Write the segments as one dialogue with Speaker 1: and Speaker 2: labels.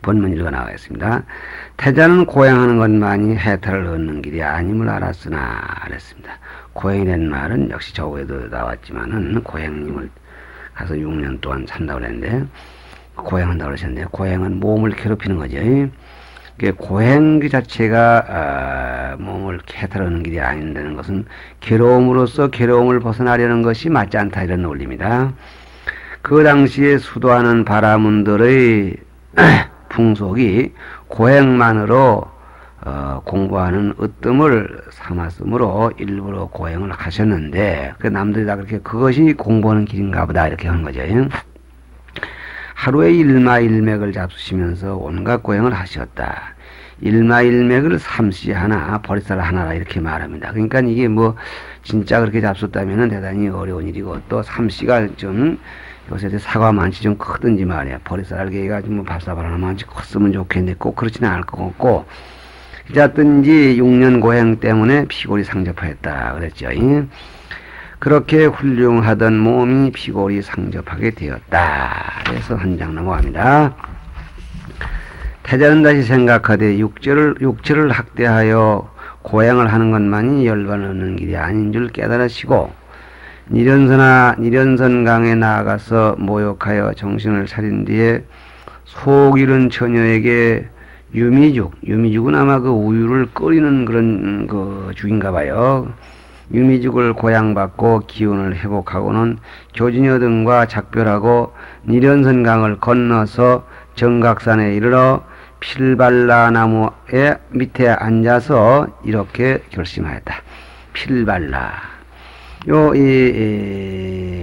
Speaker 1: 본문일과 나가겠습니다. 태자는 고행하는 것만이 해탈을 얻는 길이 아님을 알았으나 그랬습니다. 고행이라는 말은 역시 저거에도 나왔지만은 고행님을 가서 6년 동안 산다고 그랬는데 고행한다고 그러셨는데 고행은 몸을 괴롭히는 거죠. 고행 그 자체가 몸을 해탈하는 길이 아닌다는 것은 괴로움으로써 괴로움을 벗어나려는 것이 맞지 않다 이런 논리입니다. 그 당시에 수도하는 바라문들의 풍속이 고행만으로 공부하는 으뜸을 삼았으므로 일부러 고행을 하셨는데 그 남들이 다 그렇게 그것이 공부하는 길인가 보다 이렇게 하는 거죠. 하루에 일마일맥을 잡수시면서 온갖 고행을 하셨다. 일마일맥을 삼시 하나 버리살 하나라 이렇게 말합니다. 그러니까 이게 뭐 진짜 그렇게 잡숫다면 대단히 어려운 일이고 또 삼시가 좀 요새 사과만치 좀 크든지 말이야. 버리살 알개가 좀 밥사발 하나만치 컸으면 좋겠는데 꼭 그렇지는 않을 것 같고 어쨌든지 6년 고행 때문에 피골이 상접하였다 그랬죠. 그렇게 훌륭하던 몸이 피골이 상접하게 되었다. 그래서 한 장 넘어갑니다. 태자는 다시 생각하되 육체를 학대하여 고행을 하는 것만이 열반을 얻는 길이 아닌 줄 깨달으시고 니련선강에 나아가서 모욕하여 정신을 차린 뒤에 속 잃은 처녀에게 유미죽은 아마 그 우유를 끓이는 그런 그 죽인가 봐요. 유미죽을 고양받고 기운을 회복하고는 교진여 등과 작별하고 니련선강을 건너서 정각산에 이르러 필발라 나무의 밑에 앉아서 이렇게 결심하였다. 필발라.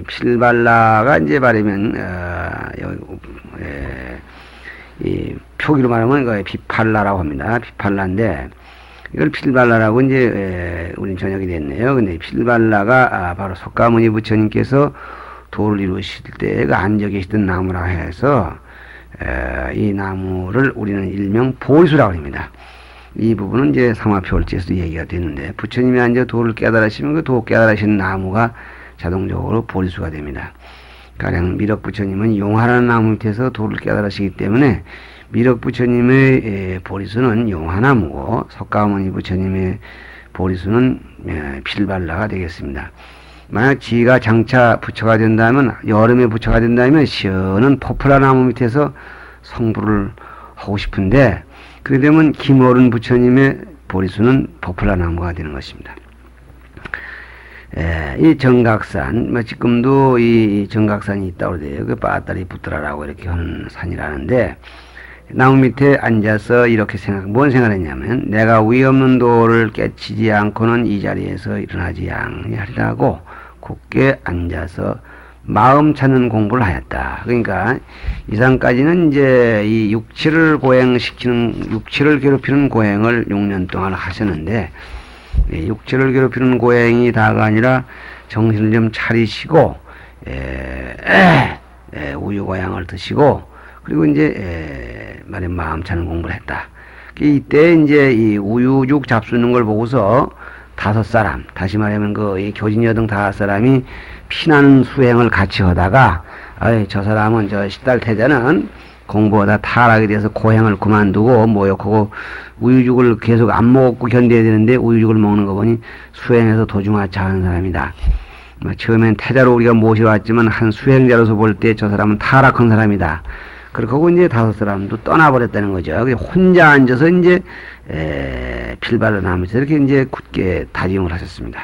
Speaker 1: 필발라가 이제 말하면, 이 표기로 말하면 그 비팔라라고 합니다. 비팔라인데, 이걸 필발라라고 이제, 우린 전역이 됐네요. 근데 필발라가 바로 석가모니 부처님께서 도를 이루실 때 그 앉아 계시던 나무라 해서, 이 나무를 우리는 일명 보리수라고 합니다. 이 부분은 이제 상화표월지에서도 얘기가 되는데 부처님이 앉아 도를 깨달으시면 그 도 깨달으신 나무가 자동적으로 보리수가 됩니다. 가령 미륵 부처님은 용화라는 나무 밑에서 도를 깨달으시기 때문에 미륵 부처님의 보리수는 용화나무고 석가모니 부처님의 보리수는 필발라가 되겠습니다. 만약 지가 장차 부처가 된다면 여름에 부처가 된다면 시원한 포플라 나무 밑에서 성불을 하고 싶은데 그래 되면 김어른 부처님의 보리수는 포플라 나무가 되는 것입니다. 이 정각산, 지금도 이 정각산이 있다고 그래요. 그 빠따리 붙더라라고 이렇게 하는 산이라는데, 나무 밑에 앉아서 이렇게 뭔 생각을 했냐면, 내가 위 없는 도를 깨치지 않고는 이 자리에서 일어나지 아니하리라고 굳게 앉아서 마음 찾는 공부를 하였다. 그러니까 이상까지는 이제 이 육체를 괴롭히는 고행을 6년 동안 하셨는데 육체를 괴롭히는 고행이 다가 아니라 정신을 좀 차리시고 우유고양을 드시고 그리고 이제 마음 찾는 공부를 했다. 이때 이제 이 우유죽 잡수는 걸 보고서 5사람, 다시 말하면 이 교진여등 5사람이 피나는 수행을 같이 하다가, 저 사람은 저 시달 태자는 공부하다 타락이 돼서 고행을 그만두고 모욕하고 우유죽을 계속 안 먹고 견뎌야 되는데 우유죽을 먹는 거 보니 수행해서 도중하차하는 사람이다. 처음엔 태자로 우리가 모셔왔지만 한 수행자로서 볼 때 저 사람은 타락한 사람이다. 그렇게 하고 이제 5사람도 떠나버렸다는 거죠. 혼자 앉아서 이제 필발로 나면서 이렇게 이제 굳게 다짐을 하셨습니다.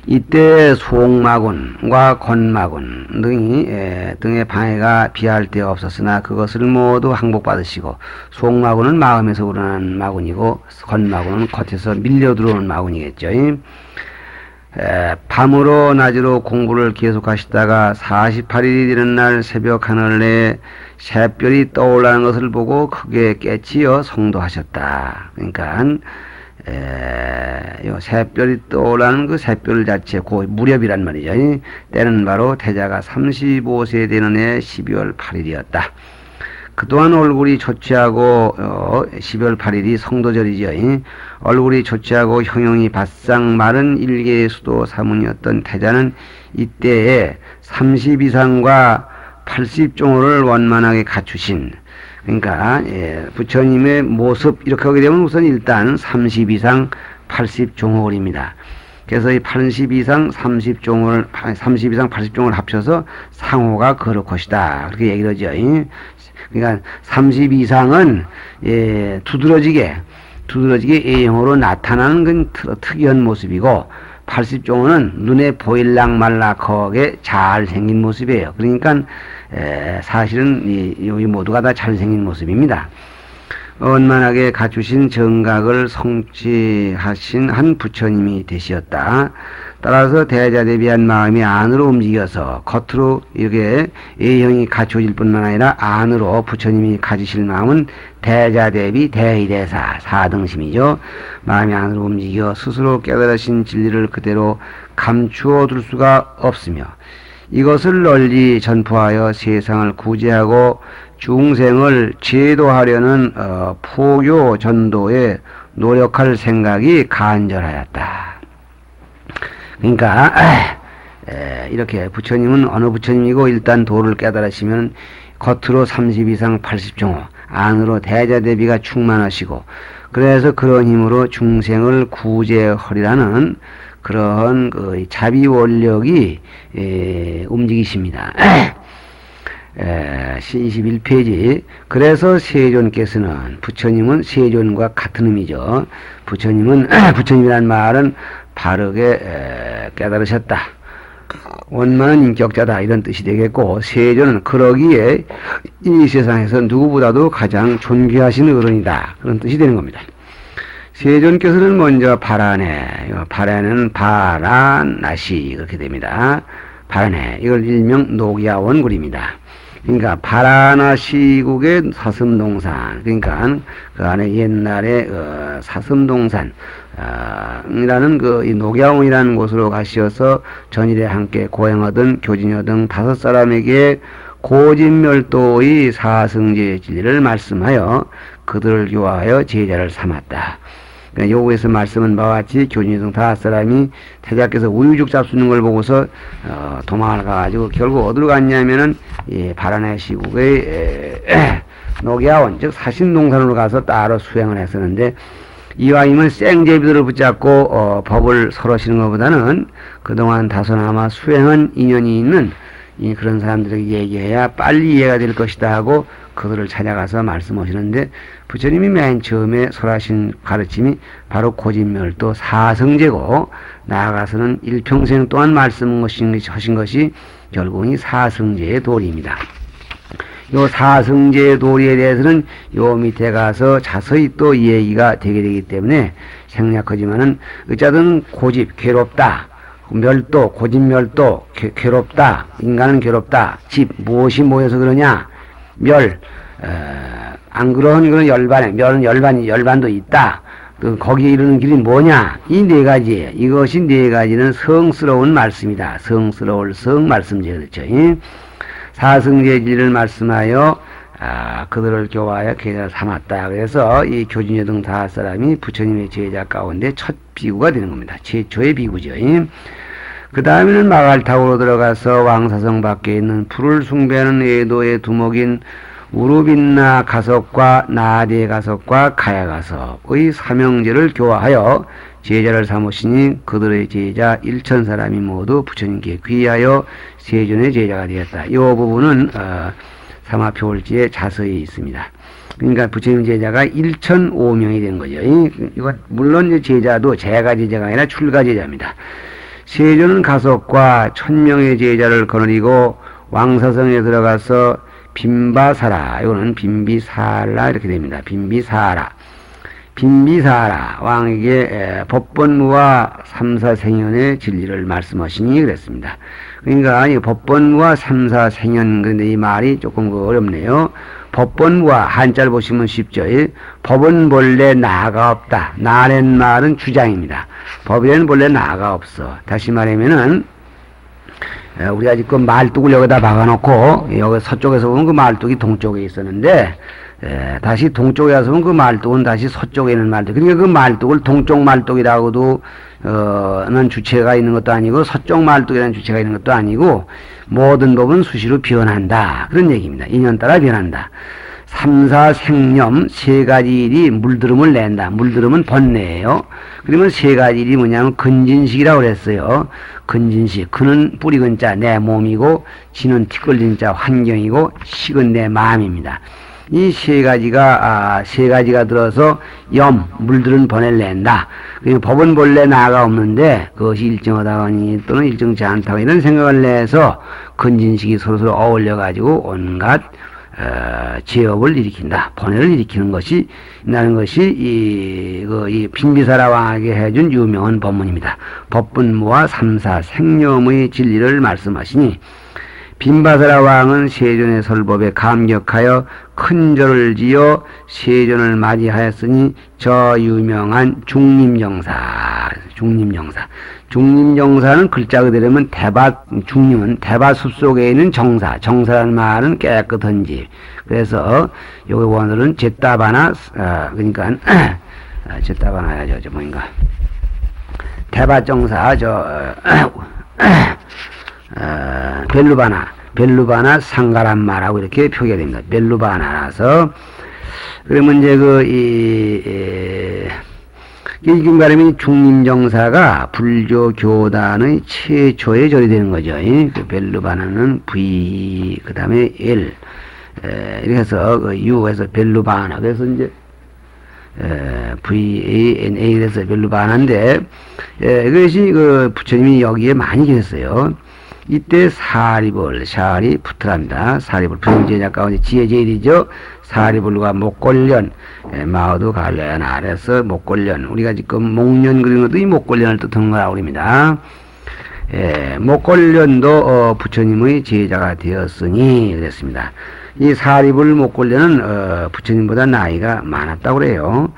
Speaker 1: 이때 소옥마군과 건마군 등의 방해가 비할 데 없었으나 그것을 모두 항복받으시고 소옥마군은 마음에서 우러나는 마군이고 건마군은 겉에서 밀려 들어오는 마군이겠죠. 밤으로 낮으로 공부를 계속하시다가 48일이 되는 날 새벽 하늘에 샛별이 떠올라는 것을 보고 크게 깨치어 성도하셨다. 그러니까 요 샛별이 떠올라는 그 샛별 자체 그 무렵이란 말이죠. 때는 바로 태자가 35세 되는 해 12월 8일이었다. 그동안 얼굴이 초췌하고 12월 8일이 성도절이죠. 얼굴이 초췌하고 형용이 바싹 마른 일개의 수도 사문이었던 태자는 이때에 30 이상과 80종호를 원만하게 갖추신, 그러니까 부처님의 모습 이렇게 하게 되면 우선 일단 30 이상 80종호입니다. 그래서 이 80 이상 30종호를 30 이상 80종호를 합쳐서 상호가 거룩것이다 그렇게 얘기를 하죠. 그러니까 30 이상은 두드러지게 A형으로 나타나는 건 특이한 모습이고, 80종호는 눈에 보일락 말락하게 잘생긴 모습이에요. 그러니까 사실은 이 모두가 다 잘생긴 모습입니다. 원만하게 갖추신 정각을 성취하신 한 부처님이 되시었다. 따라서 대자 대비한 마음이 안으로 움직여서 겉으로 이렇게 A형이 갖춰질 뿐만 아니라 안으로 부처님이 가지실 마음은 대자 대비 대의대사 사등심이죠. 마음이 안으로 움직여 스스로 깨달으신 진리를 그대로 감추어 둘 수가 없으며, 이것을 널리 전포하여 세상을 구제하고 중생을 제도하려는 포교 전도에 노력할 생각이 간절하였다. 그러니까 이렇게 부처님은 어느 부처님이고, 일단 도를 깨달으시면 겉으로 30 이상 80종호, 안으로 대자대비가 충만하시고, 그래서 그런 힘으로 중생을 구제하리라는 그런 그 자비 원력이 움직이십니다. 21페이지. 그래서 세존께서는, 부처님은 세존과 같은 의미죠. 부처님이란 말은 바르게 깨달으셨다, 원만한 인격자다 이런 뜻이 되겠고, 세존은 그러기에 이 세상에서 누구보다도 가장 존귀하신 어른이다 그런 뜻이 되는 겁니다. 세존께서는 먼저 바라네는 바라나시 그렇게 됩니다. 바라네, 이걸 일명 녹야원굴입니다. 그러니까 바라나시국의 사슴동산, 그러니까 그 안에 옛날에 사슴동산 이라는 이 녹야원이라는 곳으로 가시어서 전일에 함께 고행하던 교진여 등 5사람에게 고진멸도의 사승제의 진리를 말씀하여 그들을 교화하여 제자를 삼았다. 그러니까 요구에서 말씀은 바와 같이 교진여 등 5사람이 태자께서 우유죽 잡수는 걸 보고서 도망을 가가지고 결국 어디로 갔냐면은 바라나 시국의 녹야원, 즉 사신동산으로 가서 따로 수행을 했었는데, 이왕이면 생제비들을 붙잡고 법을 설하시는 것보다는 그동안 다소나마 수행한 인연이 있는 그런 사람들에게 얘기해야 빨리 이해가 될 것이다 하고 그들을 찾아가서 말씀하시는데, 부처님이 맨 처음에 설하신 가르침이 바로 고진멸도 사성제고, 나아가서는 일평생 동안 말씀하신 것이 결국은 이 사성제의 도리입니다. 요 사성제의 도리에 대해서는 요 밑에 가서 자세히 또 얘기가 되게 되기 때문에 생략하지만은, 어쨌든 고집 괴롭다, 멸도 고집멸도 괴롭다, 인간은 괴롭다, 집 무엇이 모여서 그러냐, 멸 안 그런 그런 열반에, 멸은 열반도 있다, 거기에 이르는 길이 뭐냐, 이 네 가지, 이것이 네 가지는 성스러운 말씀이다. 성스러울 성 말씀제, 그렇죠? 사승제지를 말씀하여 그들을 교화하여 계자를 삼았다. 그래서 이 교진여 등 5사람이 부처님의 제자 가운데 첫 비구가 되는 겁니다. 최초의 비구죠. 그 다음에는 마갈타고로 들어가서 왕사성 밖에 있는 불을 숭배하는 애도의 두목인 우루빈나 가석과 나대 가석과 가야 가석의 삼형제를 교화하여 제자를 삼으시니, 그들의 제자 1000사람이 모두 부처님께 귀하여 세존의 제자가 되었다. 이 부분은 사마표월지에 자세히 있습니다. 그러니까 부처님 제자가 1005명이 된 거죠. 이거 물론 제자도 제가 제자가 아니라 출가 제자입니다. 세존은 가석과 1000명의 제자를 거느리고 왕사성에 들어가서 빈바사라, 이거는 빈비사라 이렇게 됩니다. 빈비사라 왕에게 법본무와 삼사생연의 진리를 말씀하시니 그랬습니다. 그러니까 이 법본무와 삼사생연, 그런데 이 말이 조금 어렵네요. 법본무와 한자를 보시면 쉽죠. 법은 본래 나가 없다. 나란 말은 주장입니다. 법에는 본래 나가 없어. 다시 말하면은 우리가 지금 말뚝을 여기다 박아놓고, 여기 서쪽에서 보면 그 말뚝이 동쪽에 있었는데, 다시 동쪽에 와서 보면 그 말뚝은 다시 서쪽에 있는 말뚝. 그러니까 그 말뚝을 동쪽 말뚝이라고도 는 주체가 있는 것도 아니고 서쪽 말뚝이라는 주체가 있는 것도 아니고 모든 법은 수시로 변한다. 그런 얘기입니다. 인연 따라 변한다. 삼사생념 세 가지 일이 물들음을 낸다. 물들음은 번뇌예요. 그러면 세 가지 일이 뭐냐면 근진식이라고 그랬어요. 근진식. 근은 뿌리 근자 내 몸이고 진은 티끌린 자 환경이고 식은 내 마음입니다. 이 세 가지가 들어서 물들은 번뇌를 낸다. 그리고 법은 본래 나가 없는데 그것이 일정하다거니 또는 일정치 않다고 이런 생각을 내서 근진식이 서로서로 어울려가지고 온갖 제업을 일으킨다. 번뇌를 일으키는 것이 나는 것이 이 빈비사라 왕에게 해준 유명한 법문입니다. 법분무와 삼사 생념의 진리를 말씀하시니 빈바사라 왕은 세존의 설법에 감격하여 큰 절을 지어 세존을 맞이하였으니 저 유명한 중림정사는 글자 그대로면 중림은 대밭 숲속에 있는 정사라는 말은 깨끗한 집. 그래서 여기 원어는 제따바나 그러니까 제따바나야죠. 뭐인가 대밭 정사 벨루바나 상가란 말하고 이렇게 표기가 됩니다. 벨루바나라서 그러면 이제 지금 말하면 중림정사가 불교 교단의 최초의 절이 되는 거죠. 그 벨루바나는 V 그 다음에 L 이렇게 해서 U에서 벨루바나 그래서 이제 VANA 그래서 벨루바나인데 이것이 그 부처님이 여기에 많이 계셨어요. 이때 샤리 붙으랍니다. 사리불 부정제자 가운데 지혜 제일이죠. 사리불과 목골련 마오도 갈려연 아래서 목골련 우리가 지금 목련 그리는 것도 이 목골련을 뜻하는 거라고 합니다. 목골련도 부처님의 제자가 되었으니 그랬습니다. 이 사리불 목골련은 부처님보다 나이가 많았다고 그래요.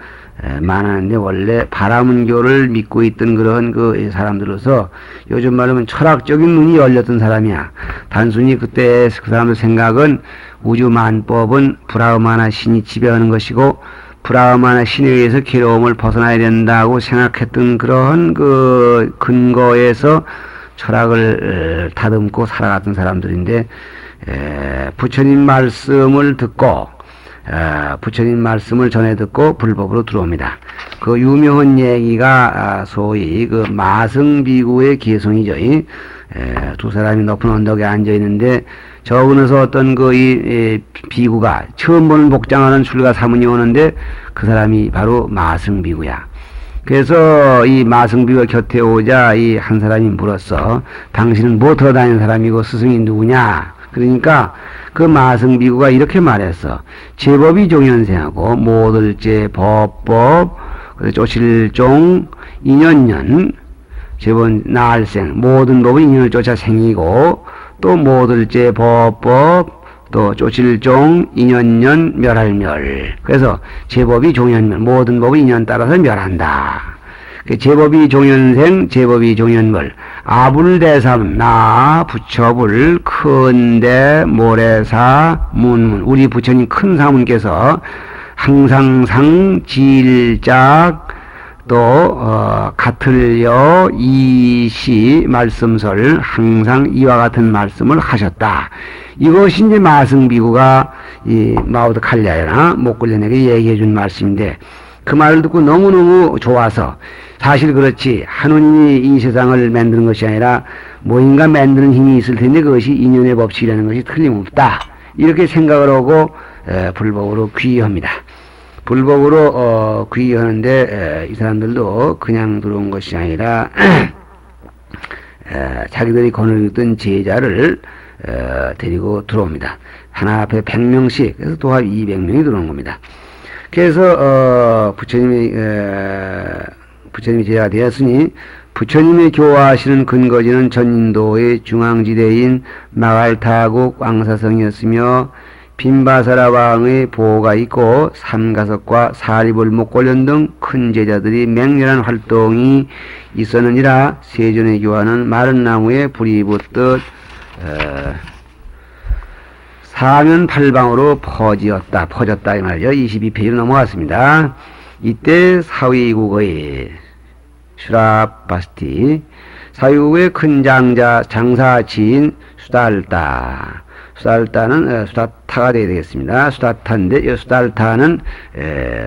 Speaker 1: 많았는데 원래 바라문교를 믿고 있던 그런 그 사람들로서 요즘 말하면 철학적인 눈이 열렸던 사람이야. 단순히 그때 그 사람들 생각은 우주만법은 브라흐마나 신이 지배하는 것이고 브라흐마나 신에 의해서 괴로움을 벗어나야 된다고 생각했던 그런 그 근거에서 철학을 다듬고 살아갔던 사람들인데 부처님 말씀을 듣고 부처님 말씀을 전해 듣고 불법으로 들어옵니다. 그 유명한 얘기가 소위 그 마승비구의 개성이죠. 두 사람이 높은 언덕에 앉아 있는데 저근에서 어떤 이 비구가 처음 보는 복장하는 출가 사문이 오는데 그 사람이 바로 마승비구야. 그래서 이 마승비구가 곁에 오자 이 한 사람이 물었어. 당신은 뭐 들어다니는 사람이고 스승이 누구냐? 그러니까 그 마승비구가 이렇게 말했어. 제법이 종연생하고 모들제 법법 쫓일종 인연년 제법 날생 모든 법은 인연을 쫓아 생이고 또 모들제 법법 또 쫓일종 인연년 멸할멸. 그래서 제법이 종연멸 모든 법은 인연 따라서 멸한다. 제법이 종연생, 제법이 종연멸. 아불대삼, 나, 부처불, 큰대, 모래사, 문문. 우리 부처님 큰 사문께서 항상상, 질작, 또, 같을려, 이시, 말씀설, 항상 이와 같은 말씀을 하셨다. 이것이 이제 마승비구가 이 마오드 칼리아나 목걸련에게 얘기해 준 말씀인데, 그 말을 듣고 너무너무 좋아서 사실 그렇지 한운이 이 세상을 만드는 것이 아니라 뭐인가 만드는 힘이 있을 텐데 그것이 인연의 법칙이라는 것이 틀림없다 이렇게 생각을 하고 불법으로 귀의합니다. 불법으로 귀의하는데 이 사람들도 그냥 들어온 것이 아니라 자기들이 거느리던 제자를 데리고 들어옵니다. 하나 앞에 100명씩 그래서 도합 200명이 들어온 겁니다. 그래서 부처님이 제자가 되었으니 부처님이 교화하시는 근거지는 전인도의 중앙지대인 마갈타국 왕사성이었으며 빈바사라 왕의 보호가 있고 삼가석과 사리불 목골련 등 큰 제자들이 맹렬한 활동이 있었느니라. 세존의 교화는 마른 나무에 불이 붙듯 사면 팔방으로 퍼졌다 이 말이죠. 22페이지로 넘어갔습니다. 이때 사위국의 슈라바스티. 사유의 큰 장사 지인 수달타. 수달타는 수다타가 되어야 되겠습니다. 수다타인데 이 수달타는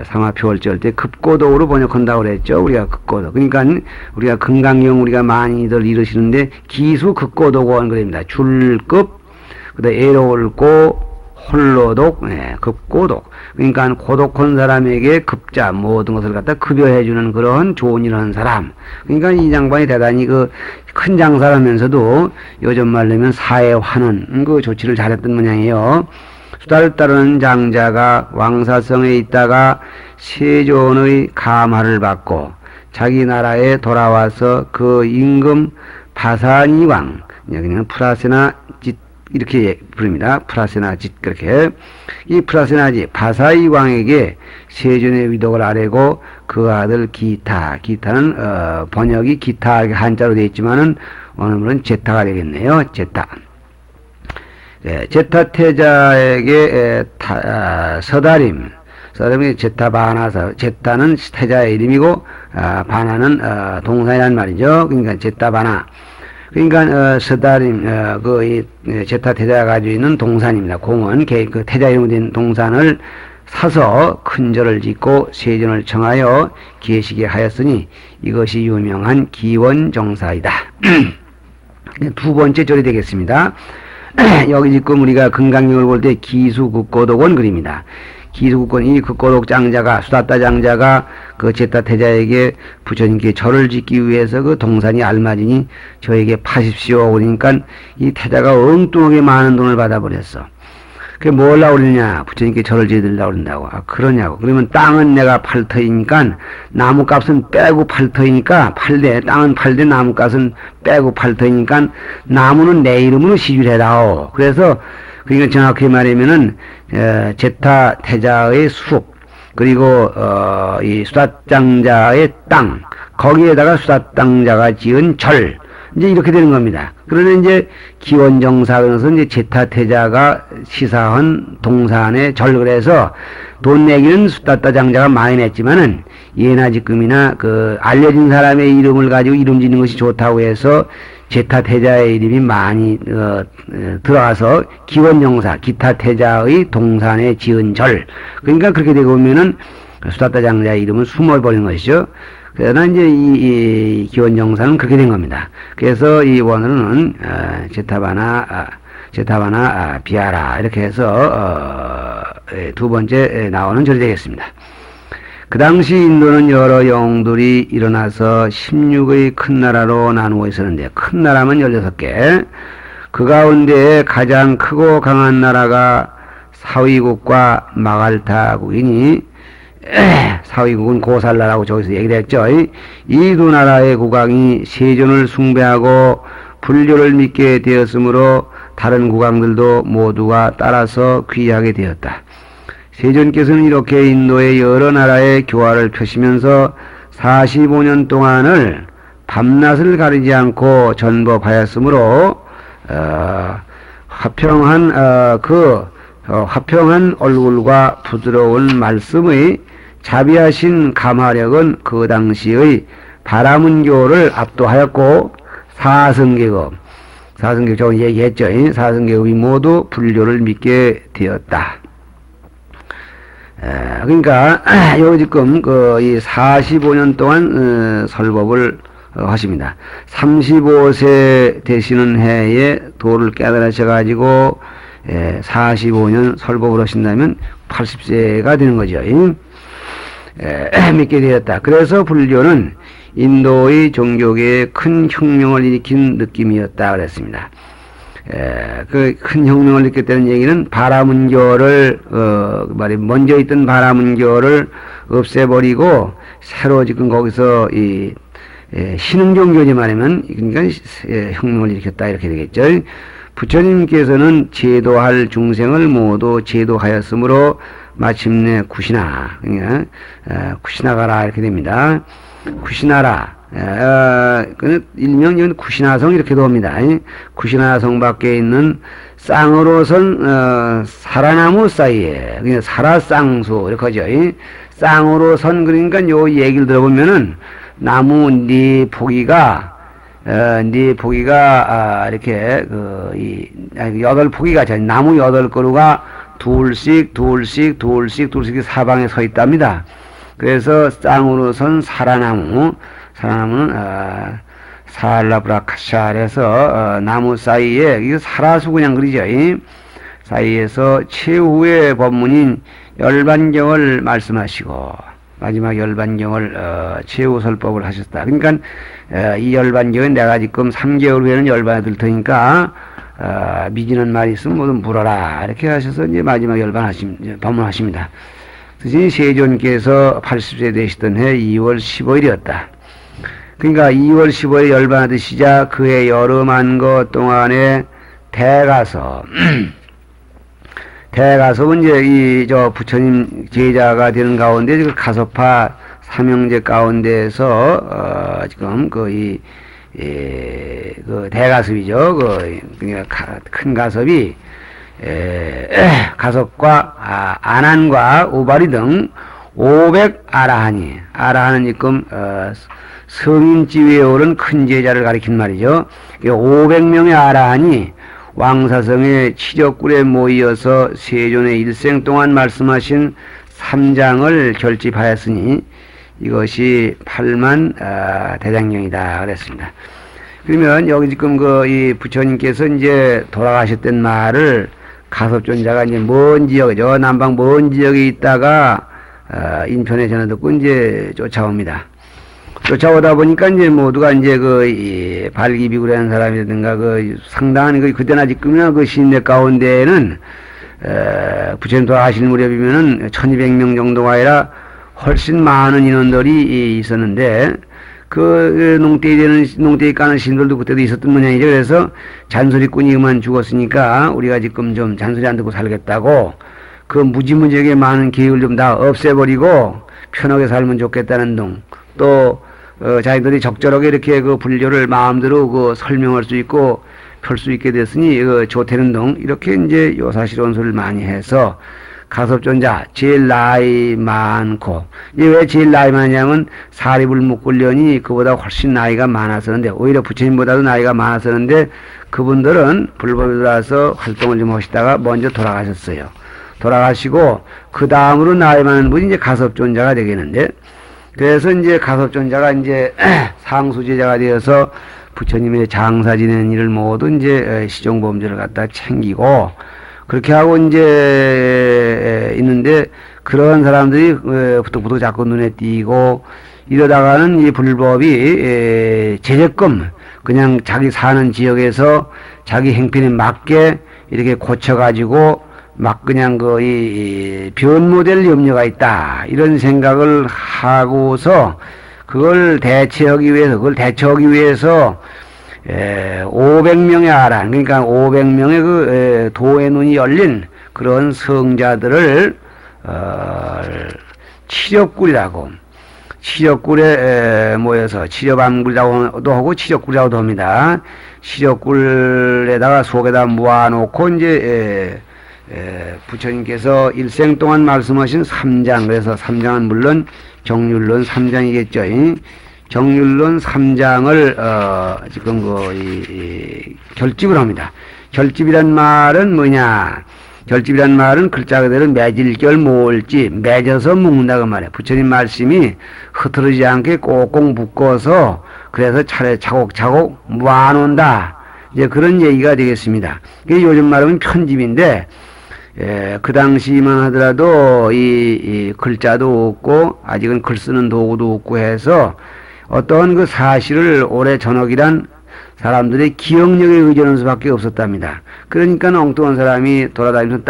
Speaker 1: 상하표월절 때 급고독으로 번역한다고 그랬죠. 우리가 급고독. 그러니까 우리가 금강경 우리가 많이들 이르시는데 기수 급고독원 그럽니다. 줄급, 그다음에 애로울고 홀로독, 급고독. 그러니까 고독한 사람에게 급자 모든 것을 갖다 급여해주는 그런 좋은 일 하는 사람. 그러니까 이 장반이 대단히 그 큰 장사를 하면서도 요즘 말로면 사회 환원 그 조치를 잘했던 모양이에요. 수달따르는 장자가 왕사성에 있다가 세존의 감화를 받고 자기 나라에 돌아와서 그 임금 바사니왕, 여기는 프라세나 짓 이렇게 부릅니다. 프라세나짓 그렇게. 이 프라세나짓 바사이 왕에게 세존의 위덕을 아뢰고 그 아들 기타는 번역이 기타 한자로 되어 있지만은 어느 분은 제타가 되겠네요. 제타. 제타 태자에게 서다림이 제타 바나서, 제타는 태자의 이름이고 바나는 동사이란 말이죠. 그러니까 제타 바나. 그러니까 서다림 제타 태자가 가지고 있는 동산입니다. 공원 그 태자 이름으로 된 동산을 사서 큰 절을 짓고 세존을 청하여 계시게 하였으니 이것이 유명한 기원정사이다. 두 번째 절이 되겠습니다. 여기 지금 우리가 금강경을 볼 때 기수국고독원 그립니다. 기수국권 이 극고독 장자가 수다따 장자가 그 제타 태자에게 부처님께 절을 짓기 위해서 그 동산이 알맞으니 저에게 파십시오. 그러니까 이 태자가 엉뚱하게 많은 돈을 받아버렸어. 그게 뭘 나오느냐? 부처님께 절을 지으려고 그런다고. 아, 그러냐고. 그러면 땅은 내가 팔 터이니까 나무값은 빼고 팔 터이니까 땅은 팔되 나무값은 빼고 팔 터이니까 나무는 내 이름으로 시주해다오. 그래서 그러니까 정확히 말하면은 제타 태자의 숲 그리고 이 수다장자의 땅 거기에다가 수다장자가 지은 절 이제 이렇게 되는 겁니다. 그러면 이제 기원정사 그래서 이제 제타 태자가 시사한 동산의 절 그래서 돈 내기는 수다장자가 많이 냈지만은 예나 지금이나 그 알려진 사람의 이름을 가지고 이름 짓는 것이 좋다고 해서 제타 태자의 이름이 많이 들어가서 기원정사 기타 태자의 동산에 지은 절 그러니까 그렇게 되고 보면은 수다따 장자의 이름은 숨어버린 것이죠. 그러나 이제 이 기원정사는 그렇게 된 겁니다. 그래서 이 원어는 제타바나 비아라 이렇게 해서 두 번째 나오는 절이 되겠습니다. 그 당시 인도는 여러 영웅들이 일어나서 16의 큰 나라로 나누어 있었는데 큰 나라면 16개 그 가운데 가장 크고 강한 나라가 사위국과 마갈타국이니 사위국은 고살라라고 저기서 얘기를 했죠. 이 두 나라의 국왕이 세존을 숭배하고 불교를 믿게 되었으므로 다른 국왕들도 모두가 따라서 귀하게 되었다. 세존께서는 이렇게 인도의 여러 나라의 교화를 펴시면서 45년 동안을 밤낮을 가리지 않고 전법하였으므로 화평한 얼굴과 부드러운 말씀의 자비하신 감화력은 그 당시의 바라문교를 압도하였고 사성계급 저거 얘기했죠. 사성계급이 모두 불교를 믿게 되었다. 그러니까 여기 지금 이 45년 동안 설법을 하십니다. 35세 되시는 해에 도를 깨달으셔가지고 45년 설법을 하신다면 80세가 되는 거죠. 믿게 되었다. 그래서 불교는 인도의 종교계에 큰 혁명을 일으킨 느낌이었다 그랬습니다. 그 큰 혁명을 일으켰다는 얘기는 바라문교를 먼저 있던 바라문교를 없애버리고 새로 지금 거기서 이 신흥종교지 말하면 그러니까 혁명을 일으켰다 이렇게 되겠죠. 부처님께서는 제도할 중생을 모두 제도하였으므로 마침내 구시나 그러니까 구시나가라 이렇게 됩니다. 구시나라 일명 구시나성 이렇게도 합니다. 구시나성 밖에 있는 쌍으로 선 사라나무 사이에 그냥 사라쌍수 이렇게 하죠. 쌍으로 선 그러니까 요 얘기를 들어보면은 나무 네 포기가 네 포기가 이렇게 여덟 포기가 나무 8그루가 둘씩 사방에 서 있답니다. 그래서 쌍으로 선 사라나무는 살라브라카샤에서 나무 사이에 이거 사라수 그냥 그러죠. 사이에서 최후의 법문인 열반경을 말씀하시고 마지막 열반경을 최후설법을 하셨다. 그러니까 이 열반경은 내가 지금 3개월 후에는 열반에 들 테니까 미지는 말이 있으면 모두 물어라 이렇게 하셔서 이제 마지막 법문하십니다. 스님 세존께서 80세 되시던 해 2월 15일이었다. 그러니까 2월 15일 열반하드시자 그해 여름한 것 동안에 대가섭은 이제 부처님 제자가 되는 가운데 그 가섭파 삼형제 가운데에서 지금 그 대가섭이죠. 큰 가섭이 가섭과 아난과 우바리 등 500아라한이 아라한은 지금 성인지위에 오른 큰 제자를 가리킨 말이죠. 500명의 아라한이 왕사성의 치력굴에 모이어서 세존의 일생 동안 말씀하신 3장을 결집하였으니 이것이 8만 대장경이다 그랬습니다. 그러면 여기 지금 이 부처님께서 이제 돌아가셨던 말을 가섭존자가 이제 먼 지역이죠. 남방 먼 지역에 있다가 인편에 전화 듣고 이제 쫓아옵니다. 쫓아오다 보니까 이제 모두가 이제 이 발기비구라는 사람이라든가 상당한 그때나 지금이나 신내 가운데에는 부처님 돌아가실 무렵이면은 1200명 정도가 아니라 훨씬 많은 인원들이 있었는데 농대에 까는 신들도 그때도 있었던 모양이죠. 그래서 잔소리꾼이 그만 죽었으니까 우리가 지금 좀 잔소리 안 듣고 살겠다고 무지무지하게 많은 계획을 좀 다 없애버리고 편하게 살면 좋겠다는 등 또 자기들이 적절하게 이렇게 불교를 마음대로 설명할 수 있고 펼 수 있게 됐으니 좋다는 등 이렇게 이제 요사실원소를 많이 해서 가섭존자 제일 나이 많고 왜 제일 나이 많냐면 사립을 묶으려니 그보다 훨씬 나이가 많았었는데 오히려 부처님보다도 나이가 많았었는데 그분들은 불법에 들어와서 활동을 좀 하시다가 먼저 돌아가셨어요. 돌아가시고 그 다음으로 나이 많은 분이 이제 가섭존자가 되겠는데 그래서 이제 가섭존자가 이제 상수제자가 되어서 부처님의 장사 지내는 일을 모두 이제 시종범죄를 갖다 챙기고 그렇게 하고 이제 있는데 그런 사람들이 부득부득 자꾸 눈에 띄고 이러다가는 이 불법이 제재끔 그냥 자기 사는 지역에서 자기 행편에 맞게 이렇게 고쳐가지고 막 그냥 이 변모될 염려가 있다 이런 생각을 하고서 그걸 대처하기 위해서 500명의 아란 그러니까 500명의 도의 눈이 열린 그런 성자들을 치력굴에 모여서 치력암굴이라고도 하고 치력굴이라고도 합니다. 치력굴에다가 속에다 모아놓고 이제 부처님께서 일생 동안 말씀하신 3장 그래서 3장은 물론 정률론 3장이겠죠. 정률론 3장을 지금 결집을 합니다. 결집이란 말은 뭐냐? 결집이란 말은 글자 그대로 맺을결 모을지 맺어서 묶는다 그 말이에요. 부처님 말씀이 흐트러지지 않게 꼭꼭 묶어서 그래서 차곡차곡 모아놓는다. 이제 그런 얘기가 되겠습니다. 이게 요즘 말하면 편집인데 그 당시만 하더라도 이 글자도 없고 아직은 글 쓰는 도구도 없고 해서 어떤 사실을 오래 전역이란 사람들의 기억력에 의존할 수밖에 없었답니다. 그러니까 엉뚱한 사람이 돌아다니면서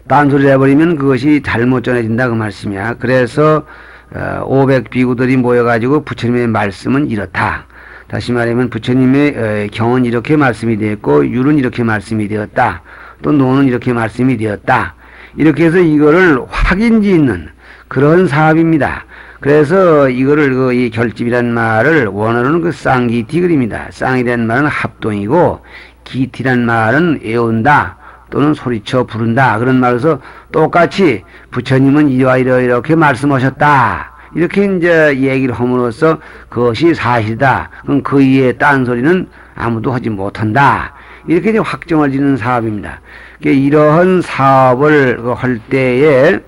Speaker 1: 딴소리를 해버리면 그것이 잘못 전해진다 그 말씀이야. 그래서 500비구들이 모여가지고 부처님의 말씀은 이렇다. 다시 말하면 부처님의 경은 이렇게 말씀이 되었고 율은 이렇게 말씀이 되었다. 또 노는 이렇게 말씀이 되었다. 이렇게 해서 이거를 확인지 있는 그런 사업입니다. 그래서 이거를 이 결집이란 말을 원어로는 쌍기티 그립니다. 쌍이란 말은 합동이고 기티란 말은 애운다 또는 소리쳐 부른다 그런 말에서 똑같이 부처님은 이와 이렇게 말씀하셨다 이렇게 이제 얘기를 함으로써 그것이 사실이다. 그럼 그 이외에 딴 소리는 아무도 하지 못한다. 이렇게 이제 확정을 짓는 사업입니다. 이러한 사업을 할 때에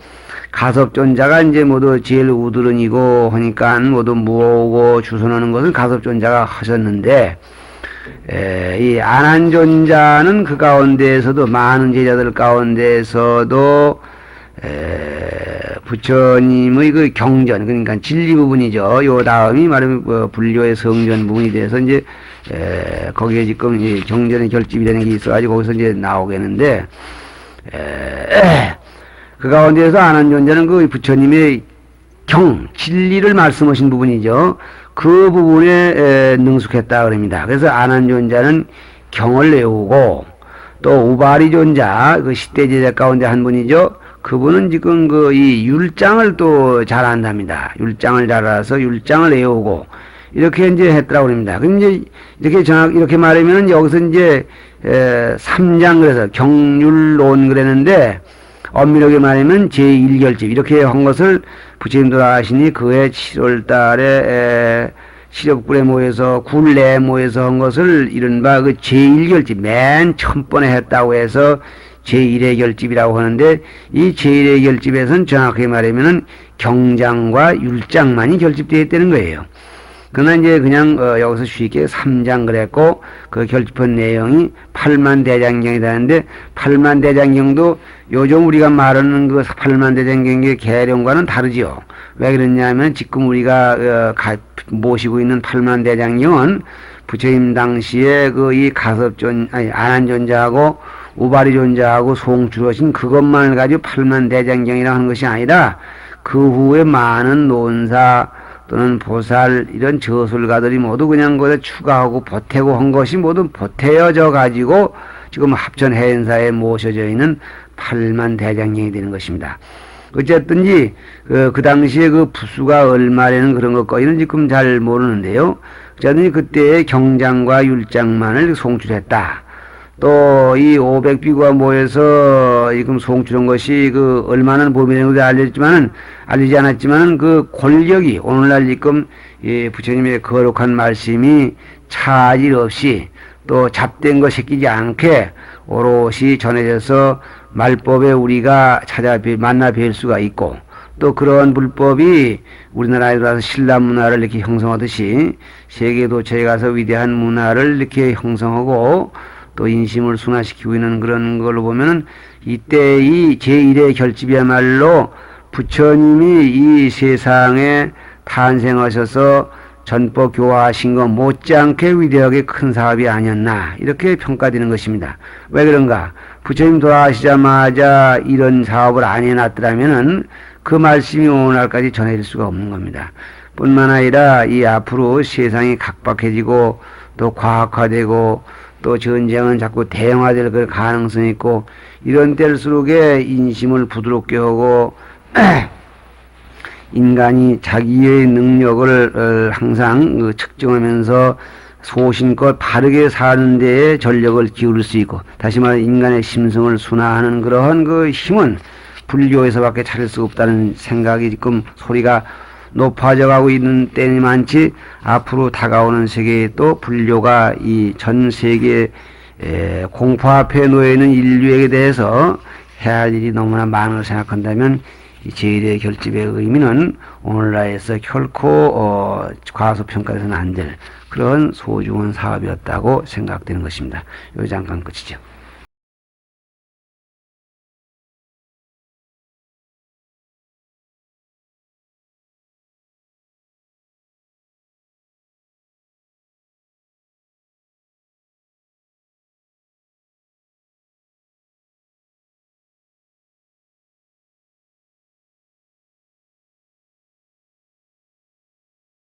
Speaker 1: 가섭존자가 이제 모두 제일 우두른이고 하니까 모두 모으고 주선하는 것은 가섭존자가 하셨는데, 이 안한존자는 그 가운데에서도 많은 제자들 가운데에서도 부처님의 그 경전, 그러니까 진리 부분이죠. 요 다음이 말하면 불교의 성전 부분이 돼서 이제 거기에 지금 이 경전의 결집이 되는 게 있어가지고 거기서 이제 나오겠는데, 그 가운데에서 안한존자는 그 부처님의 진리를 말씀하신 부분이죠. 그 부분에 능숙했다 그럽니다. 그래서 안한존자는 경을 외우고, 또 우바리존자, 그 시대제자 가운데 한 분이죠. 그분은 지금 이 율장을 또 잘 안답니다. 율장을 잘 알아서 율장을 외우고, 이렇게 이제 했더라고 그럽니다. 그럼 이제 이렇게 말하면 여기서 이제 3장 그래서 경률론 그랬는데, 엄밀하게 말하면 제1결집 이렇게 한 것을 부처님 돌아가시니 그해 7월 달에 시렵굴에 모여서 굴내에 모여서 한 것을 이른바 그 제1결집 맨 첫번에 했다고 해서 제1의 결집이라고 하는데, 이 제1의 결집에서는 정확하게 말하면은 경장과 율장만이 결집되어 있다는 거예요. 그러나 이제 그냥 여기서 쉽게 3장 그랬고, 그 결집한 내용이 8만대장경이라는데, 8만대장경도 요즘 우리가 말하는 그 8만대장경의 계룡과는 다르지요. 왜 그러냐면 지금 우리가 모시고 있는 8만대장경은 부처님 당시에 이 안한존자하고 우바리존자하고 송출하신 그것만을 가지고 8만대장경이라고 하는 것이 아니라, 그 후에 많은 논사 또는 보살 이런 저술가들이 모두 그냥 거기에 추가하고 보태고 한 것이 모두 보태어져 가지고 지금 합천 해인사에 모셔져 있는 8만대장경이 되는 것입니다. 어쨌든지 그 당시에 그 부수가 얼마라는 그런 것까지는 지금 잘 모르는데요. 어쨌든지 그때의 경장과 율장만을 송출했다. 또 이 500비구가 모여서 지금 송출한 것이 얼마나 범위라는 것을 알리지 않았지만은 그 권력이 오늘날 지금 부처님의 거룩한 말씀이 차질 없이 또 잡된 것 새끼지 않게 오롯이 전해져서 말법에 우리가 만나 뵐 수가 있고, 또 그런 불법이 우리나라에 들어와서 신라 문화를 이렇게 형성하듯이 세계 도처에 가서 위대한 문화를 이렇게 형성하고 또 인심을 순화시키고 있는 그런 걸로 보면은, 이때 이 제1의 결집이야말로 부처님이 이 세상에 탄생하셔서 전법 교화하신 것 못지않게 위대하게 큰 사업이 아니었나, 이렇게 평가되는 것입니다. 왜 그런가? 부처님 돌아가시자마자 이런 사업을 안 해놨더라면은 그 말씀이 오늘날까지 전해질 수가 없는 겁니다. 뿐만 아니라 이 앞으로 세상이 각박해지고 또 과학화되고 또 전쟁은 자꾸 대형화될 그 가능성이 있고, 이런 때일수록에 인심을 부드럽게 하고 인간이 자기의 능력을 항상 측정하면서 소신껏 바르게 사는 데에 전력을 기울일 수 있고, 다시 말해 인간의 심성을 순화하는 그러한 그 힘은 불교에서밖에 찾을 수 없다는 생각이 지금 소리가 높아져 가고 있는 때니 많지, 앞으로 다가오는 세계에 또 불교가 이 전 세계 공포 앞에 놓여 있는 인류에게 대해서 해야 할 일이 너무나 많은 걸 생각한다면, 이 제1의 결집의 의미는 오늘날에서 결코 과소평가해서는 안 될 그런 소중한 사업이었다고 생각되는 것입니다. 여기 잠깐 끝이죠.